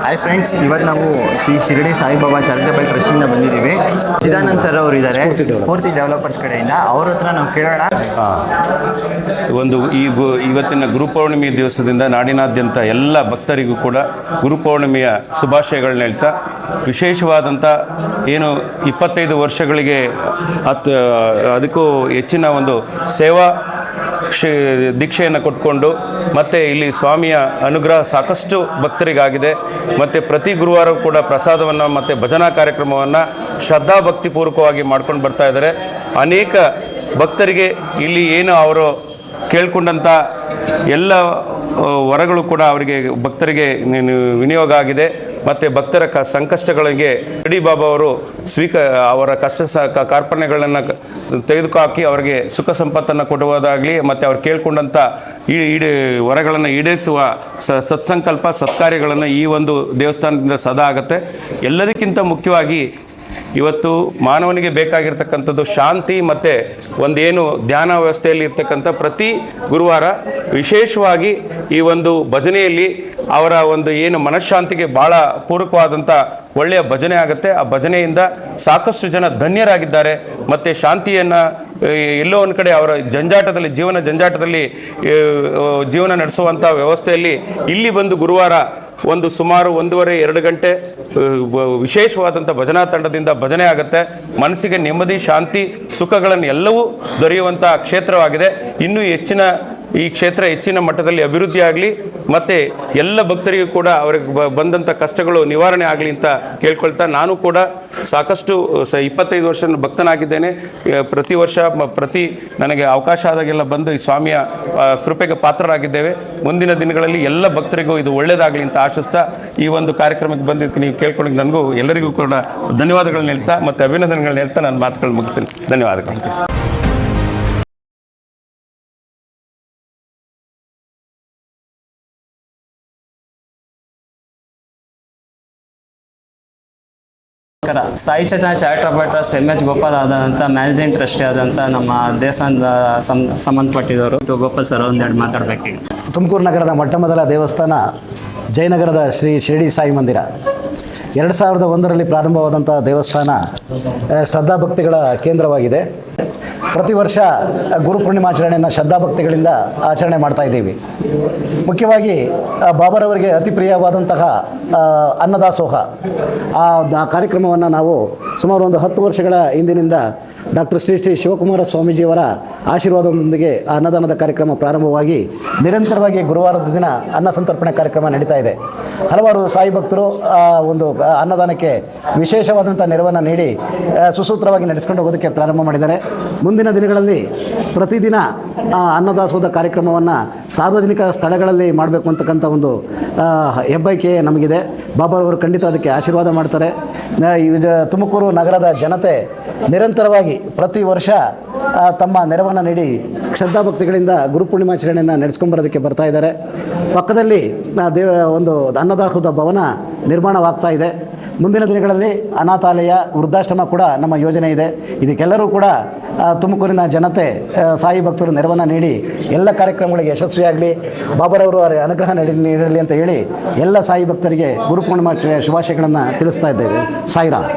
Hi friends, ಇವತ್ತು ನಾವು Shri Shirdi Saibaba charitable ಟ್ರಸ್ಟಿಂದ ಬಂದಿದ್ದೀವಿ. ಚಿದಾನಂದ್ ಸರ್ ಅವರು ಇದ್ದಾರೆ, ಸ್ಫೂರ್ತಿ ಡೆವಲಪರ್ಸ್ ಕಡೆಯಿಂದ. ಅವ್ರ ಹತ್ರ ನಾವು ಕೇಳೋಣ. ಇವತ್ತಿನ ಗುರುಪೌರ್ಣಿಮೆ ದಿವಸದಿಂದ ನಾಡಿನಾದ್ಯಂತ ಎಲ್ಲ ಭಕ್ತರಿಗೂ ಕೂಡ ಗುರುಪೌರ್ಣಿಮೆಯ ಶುಭಾಶಯಗಳನ್ನ ಹೇಳ್ತಾ, ವಿಶೇಷವಾದಂಥ ಏನು 25 ವರ್ಷಗಳಿಗೆ ಅದಕ್ಕೂ ಹೆಚ್ಚಿನ ಒಂದು ಸೇವಾ ದೀಕ್ಷೆಯನ್ನು ಕೊಟ್ಕೊಂಡು ಮತ್ತು ಇಲ್ಲಿ ಸ್ವಾಮಿಯ ಅನುಗ್ರಹ ಸಾಕಷ್ಟು ಭಕ್ತರಿಗಾಗಿದೆ. ಮತ್ತು ಪ್ರತಿ ಗುರುವಾರ ಕೂಡ ಪ್ರಸಾದವನ್ನು ಮತ್ತು ಭಜನಾ ಕಾರ್ಯಕ್ರಮವನ್ನು ಶ್ರದ್ಧಾಭಕ್ತಿಪೂರ್ವಕವಾಗಿ ಮಾಡ್ಕೊಂಡು ಬರ್ತಾ ಇದ್ದಾರೆ. ಅನೇಕ ಭಕ್ತರಿಗೆ ಇಲ್ಲಿ ಏನು ಅವರು ಕೇಳ್ಕೊಂಡಂಥ ಎಲ್ಲ ವರಗಳು ಕೂಡ ಅವರಿಗೆ ಭಕ್ತರಿಗೆ ವಿನಿಯೋಗ ಆಗಿದೆ. ಮತ್ತು ಭಕ್ತರ ಸಂಕಷ್ಟಗಳಿಗೆ ಶಿರಡಿ ಬಾಬಾ ಅವರು ಅವರ ಕಾರ್ಪಣ್ಯಗಳನ್ನು ತೆಗೆದುಹಾಕಿ ಅವರಿಗೆ ಸುಖ ಸಂಪತ್ತನ್ನು ಕೊಡುವುದಾಗಲಿ ಮತ್ತು ಅವ್ರು ಕೇಳ್ಕೊಂಡಂಥ ವರಗಳನ್ನು ಈಡೇರಿಸುವ ಸತ್ಸಂಕಲ್ಪ ಸತ್ಕಾರ್ಯಗಳನ್ನು ಈ ಒಂದು ದೇವಸ್ಥಾನದಿಂದ ಸದಾ ಆಗುತ್ತೆ. ಎಲ್ಲದಕ್ಕಿಂತ ಮುಖ್ಯವಾಗಿ ಇವತ್ತು ಮಾನವನಿಗೆ ಬೇಕಾಗಿರ್ತಕ್ಕಂಥದ್ದು ಶಾಂತಿ ಮತ್ತು ಒಂದೇನು ಧ್ಯಾನ ವ್ಯವಸ್ಥೆಯಲ್ಲಿ ಇರ್ತಕ್ಕಂಥ ಪ್ರತಿ ಗುರುವಾರ ವಿಶೇಷವಾಗಿ ಈ ಒಂದು ಭಜನೆಯಲ್ಲಿ ಅವರ ಒಂದು ಏನು ಮನಃಶಾಂತಿಗೆ ಭಾಳ ಪೂರಕವಾದಂಥ ಒಳ್ಳೆಯ ಭಜನೆ ಆಗುತ್ತೆ. ಆ ಭಜನೆಯಿಂದ ಸಾಕಷ್ಟು ಜನ ಧನ್ಯರಾಗಿದ್ದಾರೆ ಮತ್ತು ಶಾಂತಿಯನ್ನು ಎಲ್ಲೋ ಒಂದು ಕಡೆ ಅವರ ಜೀವನ ಜಂಜಾಟದಲ್ಲಿ ಜೀವನ ನಡೆಸುವಂಥ ವ್ಯವಸ್ಥೆಯಲ್ಲಿ ಇಲ್ಲಿ ಬಂದು ಗುರುವಾರ ಸುಮಾರು 1.5-2 ಗಂಟೆ ವಿಶೇಷವಾದಂಥ ಭಜನಾ ತಂಡದಿಂದ ಭಜನೆ ಆಗುತ್ತೆ. ಮನಸ್ಸಿಗೆ ನೆಮ್ಮದಿ, ಶಾಂತಿ, ಸುಖಗಳನ್ನು ಎಲ್ಲವೂ ದೊರೆಯುವಂಥ ಕ್ಷೇತ್ರವಾಗಿದೆ. ಇನ್ನೂ ಈ ಕ್ಷೇತ್ರ ಹೆಚ್ಚಿನ ಮಟ್ಟದಲ್ಲಿ ಅಭಿವೃದ್ಧಿ ಆಗಲಿ ಮತ್ತು ಎಲ್ಲ ಭಕ್ತರಿಗೂ ಕೂಡ ಅವರಿಗೆ ಬಂದಂಥ ಕಷ್ಟಗಳು ನಿವಾರಣೆ ಆಗಲಿ ಅಂತ ಕೇಳ್ಕೊಳ್ತಾ, ನಾನು ಕೂಡ ಸಾಕಷ್ಟು 25 ವರ್ಷ ಭಕ್ತನಾಗಿದ್ದೇನೆ. ಪ್ರತಿ ವರ್ಷ ನನಗೆ ಅವಕಾಶ ಆದಾಗೆಲ್ಲ ಬಂದು ಈ ಸ್ವಾಮಿಯ ಕೃಪೆಗೆ ಪಾತ್ರರಾಗಿದ್ದೇವೆ. ಮುಂದಿನ ದಿನಗಳಲ್ಲಿ ಎಲ್ಲ ಭಕ್ತರಿಗೂ ಇದು ಒಳ್ಳೆಯದಾಗಲಿ ಅಂತ ಆಶಿಸ್ತಾ ಈ ಒಂದು ಕಾರ್ಯಕ್ರಮಕ್ಕೆ ಬಂದಿದ್ದಕ್ಕೆ ನೀವು ಕೇಳ್ಕೊಂಡು ನನಗೂ ಎಲ್ಲರಿಗೂ ಕೂಡ ಧನ್ಯವಾದಗಳನ್ನ ಹೇಳ್ತಾ ಮತ್ತು ಅಭಿನಂದನೆಗಳನ್ನ ಹೇಳ್ತಾ ನಾನು ಮಾತುಗಳು ಮುಗಿಸ್ತೀನಿ. ಧನ್ಯವಾದಗಳು. ಸಾಯಿ ಚೈತನ್ಯ ಚಾರಿಟಬಲ್ ಟ್ರಸ್ಟ್ MH ಗೋಪಾಲ್ ಆದಂಥ ಮ್ಯಾನೇಜಿಂಗ್ ಟ್ರಸ್ಟಿ ಆದಂಥ ನಮ್ಮ ದೇವಸ್ಥಾನದ ಸಂಬಂಧಪಟ್ಟಿದ್ದವರು ಗೋಪಾಲ್ ಸರ್ ಒಂದೆರಡು ಮಾತಾಡಬೇಕು. ತುಮಕೂರು ನಗರದ ಮೊಟ್ಟಮೊದಲ ದೇವಸ್ಥಾನ ಜಯನಗರದ ಶ್ರೀ ಶಿರಡಿ ಸಾಯಿ ಮಂದಿರ 2001ರಲ್ಲಿ ಪ್ರಾರಂಭವಾದಂಥ ದೇವಸ್ಥಾನ ಶ್ರದ್ಧಾಭಕ್ತಿಗಳ ಕೇಂದ್ರವಾಗಿದೆ. ಪ್ರತಿ ವರ್ಷ ಗುರುಪೂರ್ಣಿಮಾಚರಣೆಯನ್ನು ಶ್ರದ್ಧಾಭಕ್ತಿಗಳಿಂದ ಆಚರಣೆ ಮಾಡ್ತಾ ಇದ್ದೀವಿ. ಮುಖ್ಯವಾಗಿ ಬಾಬಾರವರಿಗೆ ಅತಿ ಪ್ರಿಯವಾದಂತಹ ಅನ್ನದಾಸೋಹ ಆ ಕಾರ್ಯಕ್ರಮವನ್ನು ನಾವು ಸುಮಾರು ಒಂದು 10 ವರ್ಷಗಳ ಹಿಂದಿನಿಂದ ಡಾಕ್ಟರ್ ಶ್ರೀ ಶಿವಕುಮಾರ ಸ್ವಾಮೀಜಿಯವರ ಆಶೀರ್ವಾದದೊಂದಿಗೆ ಆ ಅನ್ನದಾನದ ಕಾರ್ಯಕ್ರಮ ಪ್ರಾರಂಭವಾಗಿ ನಿರಂತರವಾಗಿ ಗುರುವಾರದ ದಿನ ಅನ್ನ ಸಂತರ್ಪಣೆ ಕಾರ್ಯಕ್ರಮ ನಡೀತಾ ಇದೆ. ಹಲವಾರು ಸಾಯಿ ಭಕ್ತರು ಒಂದು ಅನ್ನದಾನಕ್ಕೆ ವಿಶೇಷವಾದಂಥ ನೆರವನ್ನು ನೀಡಿ ಸುಸೂತ್ರವಾಗಿ ನಡೆಸ್ಕೊಂಡು ಹೋಗೋದಕ್ಕೆ ಪ್ರಾರಂಭ ಮಾಡಿದ್ದಾರೆ. ಮುಂದಿನ ದಿನಗಳಲ್ಲಿ ಪ್ರತಿದಿನ ಅನ್ನದಾಸೋಹದ ಕಾರ್ಯಕ್ರಮವನ್ನು ಸಾರ್ವಜನಿಕ ಸ್ಥಳಗಳಲ್ಲಿ ಮಾಡಬೇಕು ಅಂತಕ್ಕಂಥ ಒಂದು ಹೆಬ್ಬಯಕೆ ನಮಗಿದೆ. ಬಾಬಾರವರು ಖಂಡಿತ ಅದಕ್ಕೆ ಆಶೀರ್ವಾದ ಮಾಡ್ತಾರೆ. ತುಮಕೂರು ನಗರದ ಜನತೆ ನಿರಂತರವಾಗಿ ಪ್ರತಿ ವರ್ಷ ತಮ್ಮ ನೆರವನ್ನು ನೀಡಿ ಶ್ರದ್ಧಾಭಕ್ತಿಗಳಿಂದ ಗುರುಪೂರ್ಣಿಮಾಚರಣೆಯನ್ನು ನಡೆಸ್ಕೊಂಬರೋದಕ್ಕೆ ಬರ್ತಾ ಇದ್ದಾರೆ. ಪಕ್ಕದಲ್ಲಿ ಒಂದು ಅನ್ನದಾಸೋಹದ ಭವನ ನಿರ್ಮಾಣವಾಗ್ತಾ ಇದೆ. ಮುಂದಿನ ದಿನಗಳಲ್ಲಿ ಅನಾಥಾಲಯ, ವೃದ್ಧಾಶ್ರಮ ಕೂಡ ನಮ್ಮ ಯೋಜನೆ ಇದೆ. ಇದಕ್ಕೆಲ್ಲರೂ ಕೂಡ ತುಮಕೂರಿನ ಜನತೆ ಸಾಯಿ ಭಕ್ತರು ನೆರವನ್ನು ನೀಡಿ ಎಲ್ಲ ಕಾರ್ಯಕ್ರಮಗಳಿಗೆ ಯಶಸ್ವಿಯಾಗಲಿ, ಬಾಬಾರವರು ಅವರ ಅನುಗ್ರಹ ನೀಡಲಿ ಅಂತ ಹೇಳಿ ಎಲ್ಲ ಸಾಯಿ ಭಕ್ತರಿಗೆ ಗುರುಪೂರ್ಣಿಮಾ ಶುಭಾಶಯಗಳನ್ನು ತಿಳಿಸ್ತಾ ಇದ್ದೇವೆ. ಸಾಯಿರಾಮ್.